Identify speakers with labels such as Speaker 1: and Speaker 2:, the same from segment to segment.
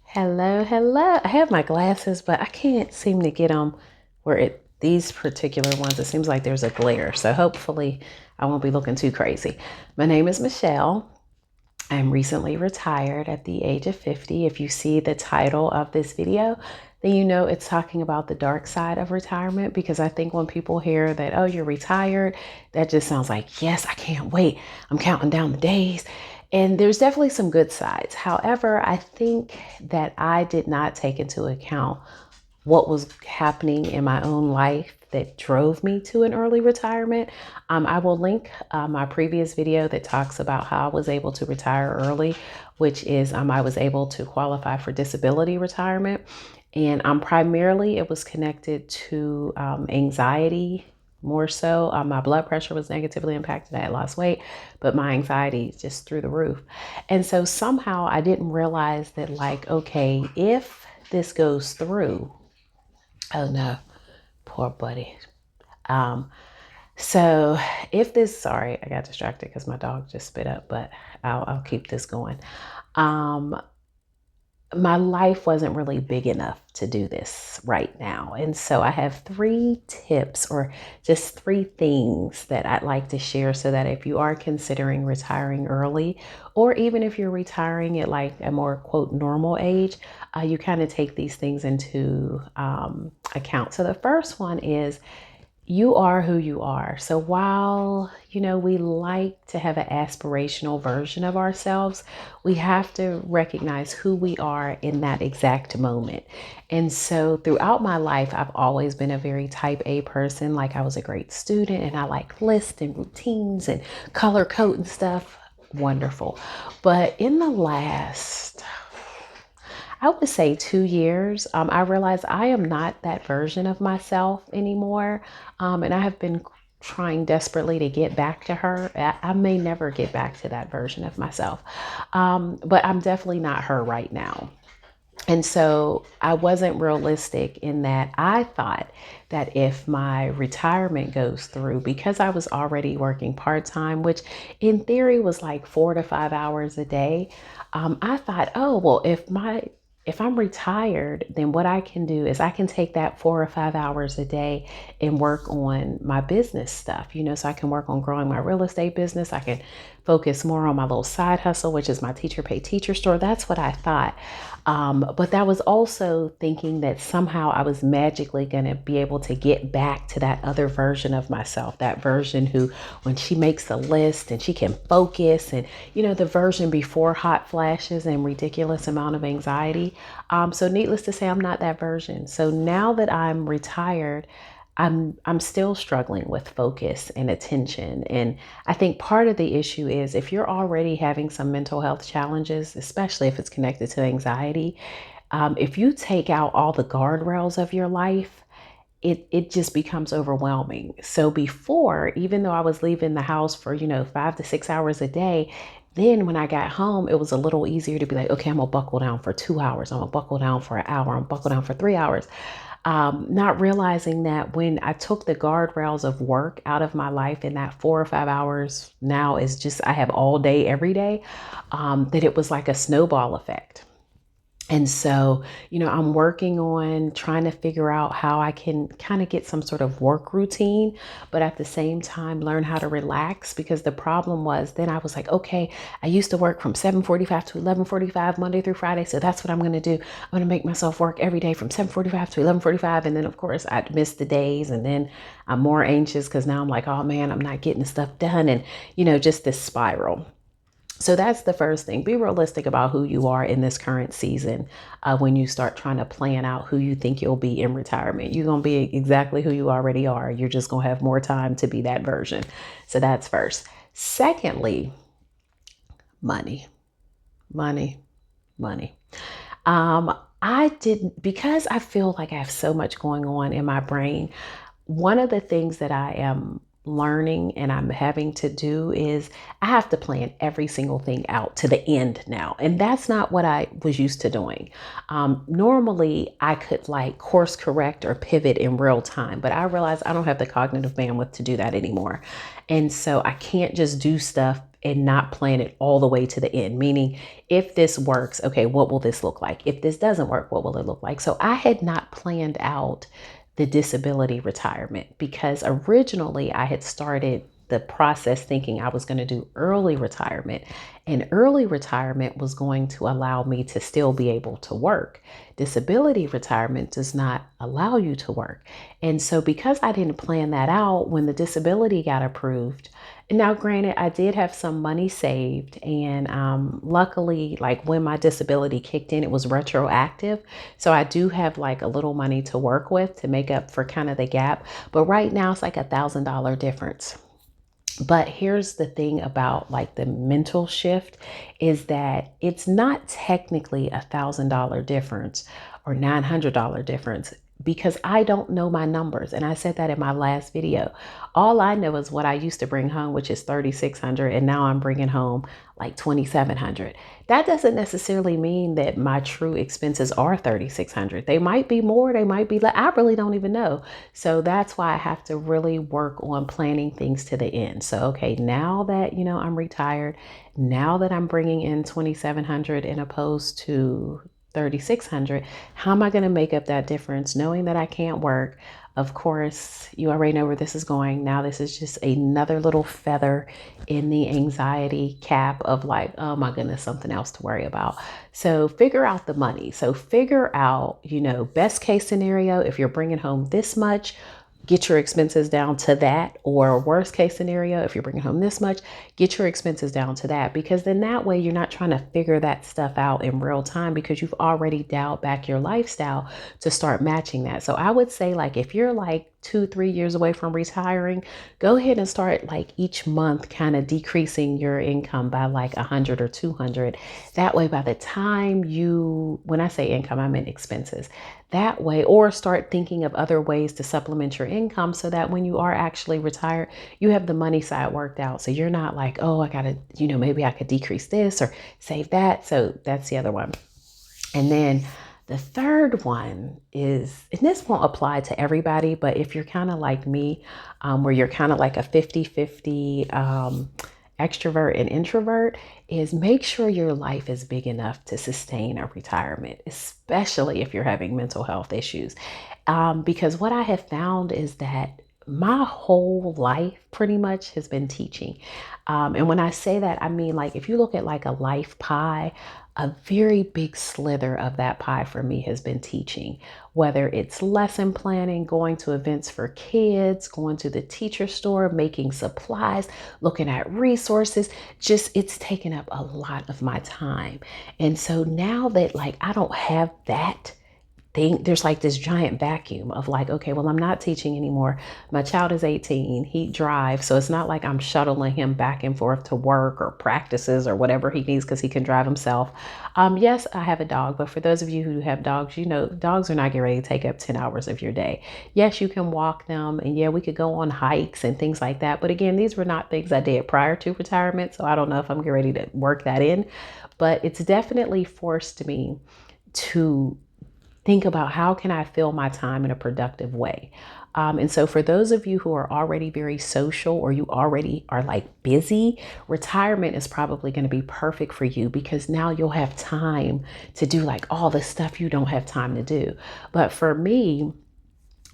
Speaker 1: Hello. I have my glasses, but I can't seem to get them these particular ones, it seems like there's a glare. So hopefully I won't be looking too crazy. My name is Michelle. I'm recently retired at the age of 50. If you see the title of this video, then you know it's talking about the dark side of retirement, because I think when people hear that, oh, you're retired, that just sounds like, yes, I can't wait. I'm counting down the days. And there's definitely some good sides. However, I think that I did not take into account what was happening in my own life that drove me to an early retirement. I will link my previous video that talks about how I was able to retire early, which is I was able to qualify for disability retirement. And primarily it was connected to anxiety more so. My blood pressure was negatively impacted. I had lost weight, but my anxiety just through the roof. And so somehow I didn't realize that, like, okay, if this goes through, oh no, poor buddy. So if this, sorry, I got distracted because my dog just spit up, but I'll keep this going. My life wasn't really big enough to do this right now. And so I have 3 tips, or just 3 things that I'd like to share, so that if you are considering retiring early, or even if you're retiring at like a more quote normal age, you kind of take these things into account. So the first one is, you are who you are. So while, we like to have an aspirational version of ourselves, we have to recognize who we are in that exact moment. And so throughout my life, I've always been a very type A person. Like, I was a great student and I like lists and routines and color code and stuff. Wonderful. But in the last, I would say 2 years, I realized I am not that version of myself anymore. And I have been trying desperately to get back to her. I may never get back to that version of myself, but I'm definitely not her right now. And so I wasn't realistic in that I thought that if my retirement goes through, because I was already working part-time, which in theory was like 4 to 5 hours a day, I thought, oh, well, if I'm retired, then what I can do is I can take that 4 or 5 hours a day and work on my business stuff, so I can work on growing my real estate business. I can focus more on my little side hustle, which is my teacher pay teacher store. That's what I thought. But that was also thinking that somehow I was magically going to be able to get back to that other version of myself, that version who, when she makes a list and she can focus, and, the version before hot flashes and ridiculous amount of anxiety. So needless to say, I'm not that version. So now that I'm retired, I'm still struggling with focus and attention. And I think part of the issue is, if you're already having some mental health challenges, especially if it's connected to anxiety, if you take out all the guardrails of your life, it just becomes overwhelming. So before, even though I was leaving the house for, 5 to 6 hours a day, then when I got home, it was a little easier to be like, okay, I'm gonna buckle down for 2 hours. I'm gonna buckle down for an hour. I'm gonna buckle down for 3 hours. Not realizing that when I took the guardrails of work out of my life, and that 4 or 5 hours now is just, I have all day, every day, that it was like a snowball effect. And so, I'm working on trying to figure out how I can kind of get some sort of work routine, but at the same time learn how to relax. Because the problem was, then I was like, okay, I used to work from 7:45 to 11:45 Monday through Friday. So that's what I'm going to do. I'm going to make myself work every day from 7:45 to 11:45. And then of course I'd miss the days, and then I'm more anxious because now I'm like, oh man, I'm not getting stuff done. And, just this spiral. So that's the first thing. Be realistic about who you are in this current season. When you start trying to plan out who you think you'll be in retirement, you're going to be exactly who you already are. You're just going to have more time to be that version. So that's first. Secondly, money, money, money. Because I feel like I have so much going on in my brain. One of the things that I am learning and I'm having to do is, I have to plan every single thing out to the end now. And that's not what I was used to doing. Normally I could like course correct or pivot in real time, but I realize I don't have the cognitive bandwidth to do that anymore. And so I can't just do stuff and not plan it all the way to the end. Meaning, if this works, okay, what will this look like? If this doesn't work, what will it look like? So I had not planned out the disability retirement because originally I had started the process thinking I was going to do early retirement, and early retirement was going to allow me to still be able to work. Disability retirement does not allow you to work. And so because I didn't plan that out, when the disability got approved, and now granted, I did have some money saved, and luckily, like when my disability kicked in, it was retroactive. So I do have like a little money to work with to make up for kind of the gap. But right now it's like $1,000 difference. But here's the thing about like the mental shift is that it's not technically $1,000 difference or $900 difference because I don't know my numbers. And I said that in my last video. All I know is what I used to bring home, which is 3,600, and now I'm bringing home like 2,700. That doesn't necessarily mean that my true expenses are 3,600. They might be more, they might be less. I really don't even know. So that's why I have to really work on planning things to the end. So, okay, now that, I'm retired, now that I'm bringing in 2,700 and opposed to 3,600, how am I going to make up that difference knowing that I can't work? Of course, you already know where this is going. Now, this is just another little feather in the anxiety cap of like, oh my goodness, something else to worry about. So figure out the money. So figure out, best case scenario, if you're bringing home this much, get your expenses down to that, or worst case scenario, if you're bringing home this much, get your expenses down to that, because then that way you're not trying to figure that stuff out in real time because you've already dialed back your lifestyle to start matching that. So I would say like if you're like 2-3 years away from retiring, go ahead and start like each month kind of decreasing your income by like 100 or 200. That way by the time when I say income, I mean expenses. That way, or start thinking of other ways to supplement your income so that when you are actually retired, you have the money side worked out. So you're not like, oh, I gotta, maybe I could decrease this or save that. So that's the other one. And then the third one is, and this won't apply to everybody, but if you're kind of like me, where you're kind of like a 50-50 extrovert and introvert, is make sure your life is big enough to sustain a retirement, especially if you're having mental health issues. Because what I have found is that my whole life pretty much has been teaching. And when I say that, I mean, like, if you look at like a life pie, a very big slither of that pie for me has been teaching, whether it's lesson planning, going to events for kids, going to the teacher store, making supplies, looking at resources, it's taken up a lot of my time. And so now that like I don't have that thing, there's like this giant vacuum of like, okay, well, I'm not teaching anymore. My child is 18. He drives. So it's not like I'm shuttling him back and forth to work or practices or whatever he needs because he can drive himself. Yes, I have a dog, but for those of you who have dogs, dogs are not getting ready to take up 10 hours of your day. Yes, you can walk them, and yeah, we could go on hikes and things like that. But again, these were not things I did prior to retirement. So I don't know if I'm getting ready to work that in, but it's definitely forced me to think about how can I fill my time in a productive way. And so for those of you who are already very social, or you already are like busy, retirement is probably going to be perfect for you because now you'll have time to do like all the stuff you don't have time to do. But for me,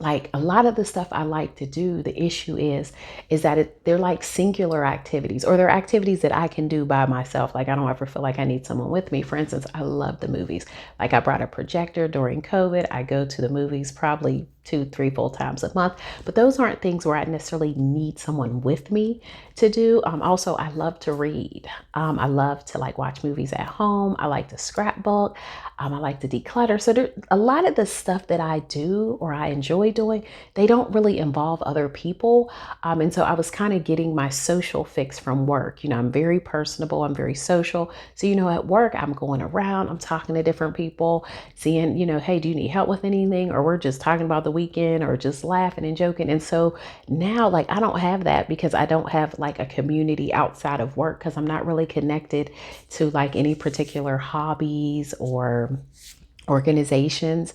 Speaker 1: like a lot of the stuff I like to do, the issue is that they're like singular activities, or they're activities that I can do by myself. Like I don't ever feel like I need someone with me. For instance, I love the movies. Like I brought a projector during COVID. I go to the movies probably 2-3 full times a month, but those aren't things where I necessarily need someone with me to do. Also, I love to read. I love to like watch movies at home. I like to scrapbook. I like to declutter. So there, a lot of the stuff that I do or I enjoy doing, they don't really involve other people. And so I was kind of getting my social fix from work. I'm very personable. I'm very social. So, at work, I'm going around, I'm talking to different people, seeing, hey, do you need help with anything? Or we're just talking about the weekend or just laughing and joking. And so now like I don't have that because I don't have like a community outside of work, because I'm not really connected to like any particular hobbies or organizations.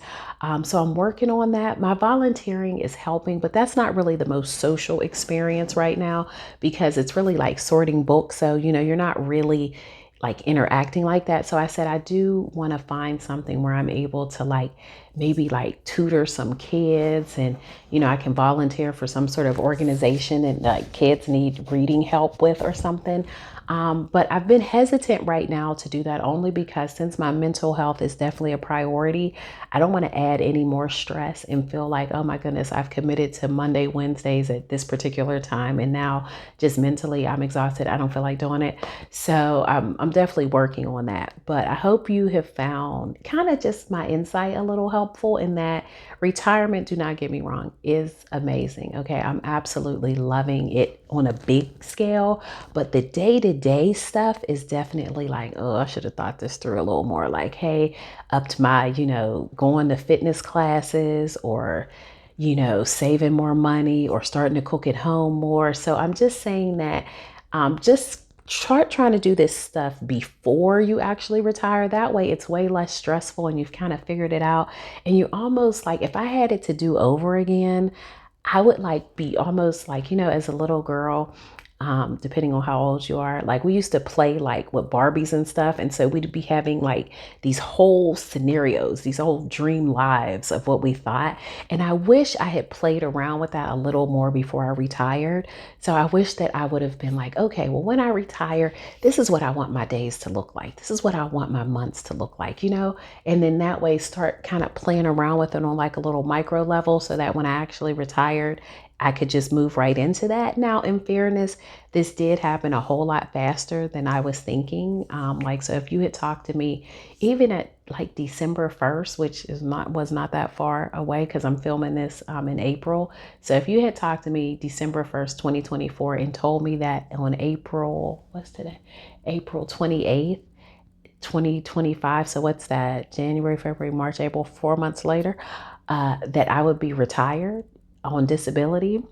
Speaker 1: So I'm working on that. My volunteering is helping, but that's not really the most social experience right now because it's really like sorting books. So, you're not really like interacting like that. So I said, I do want to find something where I'm able to like maybe like tutor some kids and, I can volunteer for some sort of organization and like kids need reading help with or something. But I've been hesitant right now to do that only because since my mental health is definitely a priority, I don't want to add any more stress and feel like, oh my goodness, I've committed to Monday, Wednesdays at this particular time. And now just mentally I'm exhausted. I don't feel like doing it. So I'm definitely working on that. But I hope you have found kind of just my insight a little helpful in that retirement, do not get me wrong, is amazing. Okay. I'm absolutely loving it on a big scale, but the day-to-day stuff is definitely like, oh, I should have thought this through a little more. Like, hey, up to my, going to fitness classes or, saving more money or starting to cook at home more. So I'm just saying that just start trying to do this stuff before you actually retire. That way it's way less stressful and you've kind of figured it out. And you almost like, if I had it to do over again, I would like be almost like, as a little girl, depending on how old you are, like we used to play like with Barbies and stuff. And so we'd be having like these whole scenarios, these whole dream lives of what we thought. And I wish I had played around with that a little more before I retired. So I wish that I would have been like, okay, well, when I retire, this is what I want my days to look like. This is what I want my months to look like, and then that way start kind of playing around with it on like a little micro level so that when I actually retired, I could just move right into that. Now, in fairness, this did happen a whole lot faster than I was thinking. So if you had talked to me even at like December 1st, which was not that far away because I'm filming this in April. So if you had talked to me December 1st, 2024 and told me that on April, what's today? April 28th, 2025. So what's that? January, February, March, April, 4 months later, that I would be retired on disability,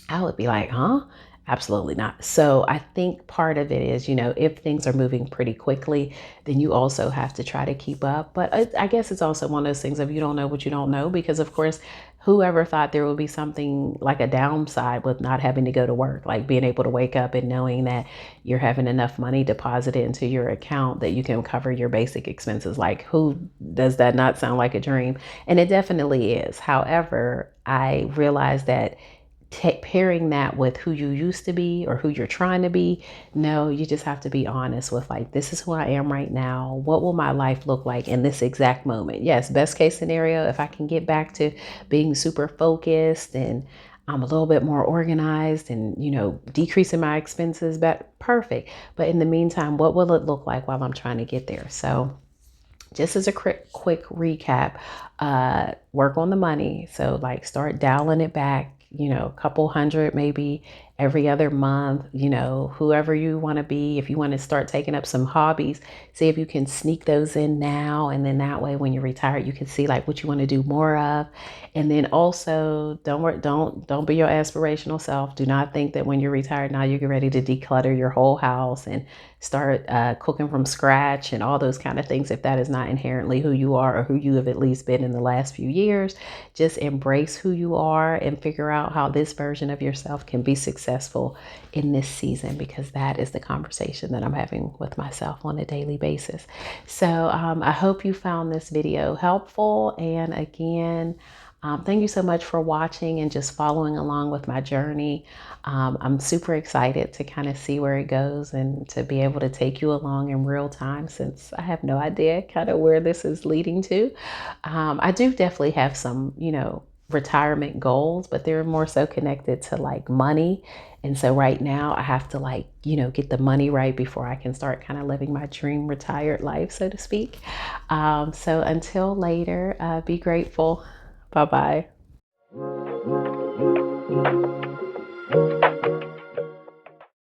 Speaker 1: I would be like, huh? Absolutely not. So I think part of it is, if things are moving pretty quickly, then you also have to try to keep up. But I guess it's also one of those things of you don't know what you don't know, because of course, whoever thought there would be something like a downside with not having to go to work, like being able to wake up and knowing that you're having enough money deposited into your account that you can cover your basic expenses. Like, who does that not sound like a dream? And it definitely is. However, I realized that pairing that with who you used to be or who you're trying to be, no, you just have to be honest with like, this is who I am right now. What will my life look like in this exact moment? Yes, best case scenario, if I can get back to being super focused and I'm a little bit more organized and, decreasing my expenses, but perfect. But in the meantime, what will it look like while I'm trying to get there? So just as a quick recap, work on the money. So like start dialing it back, a couple hundred, maybe every other month, whoever you want to be. If you want to start taking up some hobbies, see if you can sneak those in now. And then that way, when you're retired, you can see like what you want to do more of. And then also don't be your aspirational self. Do not think that when you're retired now, you're ready to declutter your whole house and start cooking from scratch and all those kind of things. If that is not inherently who you are or who you have at least been in the last few years, just embrace who you are and figure out how this version of yourself can be successful in this season, because that is the conversation that I'm having with myself on a daily basis. So I hope you found this video helpful. And again, thank you so much for watching and just following along with my journey. I'm super excited to kind of see where it goes and to be able to take you along in real time, since I have no idea kind of where this is leading to. I do definitely have some, retirement goals, but they're more so connected to like money. And so right now I have to like, get the money right before I can start kind of living my dream retired life, so to speak. So until later, be grateful. Bye-bye.